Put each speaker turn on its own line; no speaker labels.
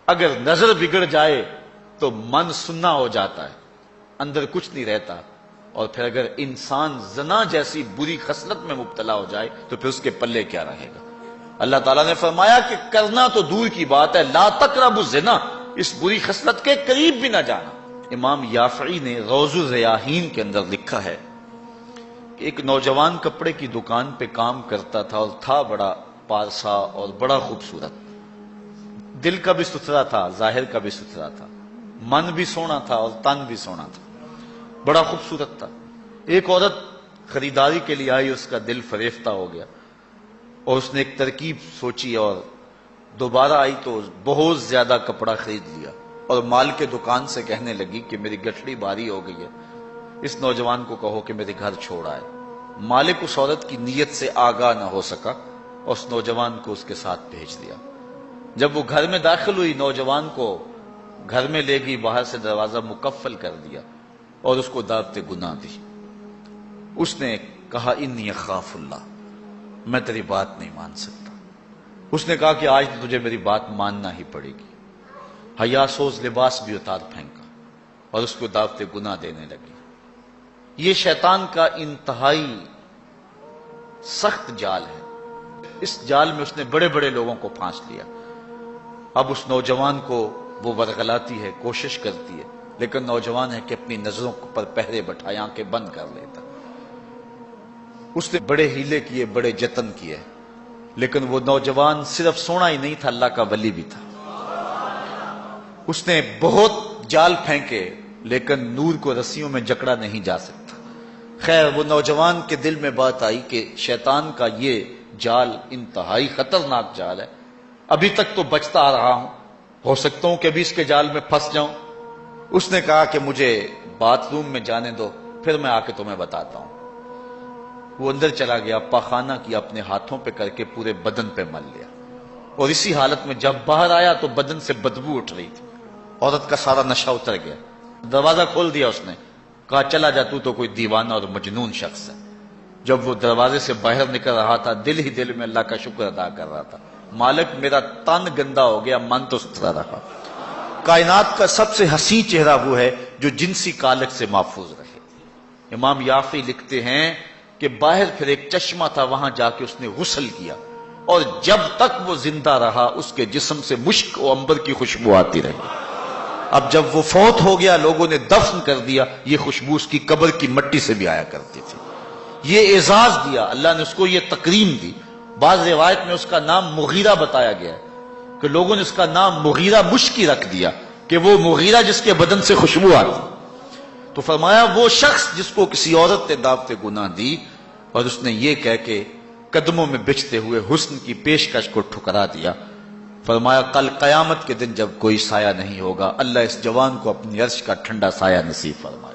اگر نظر بگڑ جائے تو من سننا ہو جاتا ہے، اندر کچھ نہیں رہتا، اور پھر اگر انسان زنا جیسی بری خصلت میں مبتلا ہو جائے تو پھر اس کے پلے کیا رہے گا؟ اللہ تعالیٰ نے فرمایا کہ کرنا تو دور کی بات ہے، لا تقربوا الزنا، اس بری خصلت کے قریب بھی نہ جانا۔ امام یافعی نے روض الریاحین کے اندر لکھا ہے کہ ایک نوجوان کپڑے کی دکان پہ کام کرتا تھا اور تھا بڑا پارسا اور بڑا خوبصورت، دل کا بھی ستھرا تھا، ظاہر کا بھی ستھرا تھا، من بھی سونا تھا اور تن بھی سونا تھا، بڑا خوبصورت تھا۔ ایک عورت خریداری کے لیے آئی، اس کا دل فریفتہ ہو گیا اور اس نے ایک ترکیب سوچی اور دوبارہ آئی تو بہت زیادہ کپڑا خرید لیا اور مال کے دکان سے کہنے لگی کہ میری گٹھڑی بھاری ہو گئی ہے، اس نوجوان کو کہو کہ میرے گھر چھوڑ آئے۔ مالک اس عورت کی نیت سے آگاہ نہ ہو سکا اور اس نوجوان کو اس کے ساتھ بھیج دیا۔ جب وہ گھر میں داخل ہوئی، نوجوان کو گھر میں لے گئی، باہر سے دروازہ مقفل کر دیا اور اس کو دعوت گناہ دی۔ اس نے کہا انی اخاف اللہ، میں تیری بات نہیں مان سکتا۔ اس نے کہا کہ آج تو تجھے میری بات ماننا ہی پڑے گی۔ حیا سوز لباس بھی اتار پھینکا اور اس کو دعوت گناہ دینے لگی۔ یہ شیطان کا انتہائی سخت جال ہے، اس جال میں اس نے بڑے بڑے لوگوں کو پھانس لیا۔ اب اس نوجوان کو وہ ورغلاتی ہے، کوشش کرتی ہے، لیکن نوجوان ہے کہ اپنی نظروں پر پہرے بٹھائے، آنکھیں بند کر لیتا۔ اس نے بڑے ہیلے کیے، بڑے جتن کیے، لیکن وہ نوجوان صرف سونا ہی نہیں تھا، اللہ کا ولی بھی تھا۔ اس نے بہت جال پھینکے لیکن نور کو رسیوں میں جکڑا نہیں جا سکتا۔ خیر، وہ نوجوان کے دل میں بات آئی کہ شیطان کا یہ جال انتہائی خطرناک جال ہے، ابھی تک تو بچتا آ رہا ہوں، ہو سکتا ہوں کہ ابھی اس کے جال میں پھنس جاؤں۔ اس نے کہا کہ مجھے باتھ روم میں جانے دو، پھر میں آ کے تمہیں بتاتا ہوں۔ وہ اندر چلا گیا، پاخانہ کیا، اپنے ہاتھوں پہ کر کے پورے بدن پہ مل لیا، اور اسی حالت میں جب باہر آیا تو بدن سے بدبو اٹھ رہی تھی، عورت کا سارا نشہ اتر گیا۔ دروازہ کھول دیا اس نے، کہا چلا جا، تو کوئی دیوانہ اور مجنون شخص ہے۔ جب وہ دروازے سے باہر نکل رہا تھا، دل ہی دل میں اللہ کا شکر ادا کر رہا تھا، مالک میرا تن گندا ہو گیا، من تو ستھرا رہا۔ کائنات کا سب سے حسین چہرہ وہ ہے جو جنسی کالک سے محفوظ رہے۔ امام یافعی لکھتے ہیں کہ باہر پھر ایک چشمہ تھا، وہاں جا کے اس نے غسل کیا، اور جب تک وہ زندہ رہا اس کے جسم سے مشک و عنبر کی خوشبو آتی رہی۔ اب جب وہ فوت ہو گیا، لوگوں نے دفن کر دیا، یہ خوشبو اس کی قبر کی مٹی سے بھی آیا کرتی تھی۔ یہ اعزاز دیا اللہ نے، اس کو یہ تکریم دی۔ بعض روایت میں اس کا نام مغیرہ بتایا گیا ہے کہ لوگوں نے اس کا نام مغیرہ مشکی رکھ دیا کہ وہ مغیرہ جس کے بدن سے خوشبو آتی۔ تو فرمایا وہ شخص جس کو کسی عورت نے دعوت گناہ دی اور اس نے یہ کہہ کے قدموں میں بچھتے ہوئے حسن کی پیشکش کو ٹھکرا دیا، فرمایا کل قیامت کے دن جب کوئی سایہ نہیں ہوگا، اللہ اس جوان کو اپنی عرش کا ٹھنڈا سایہ نصیب فرمائے۔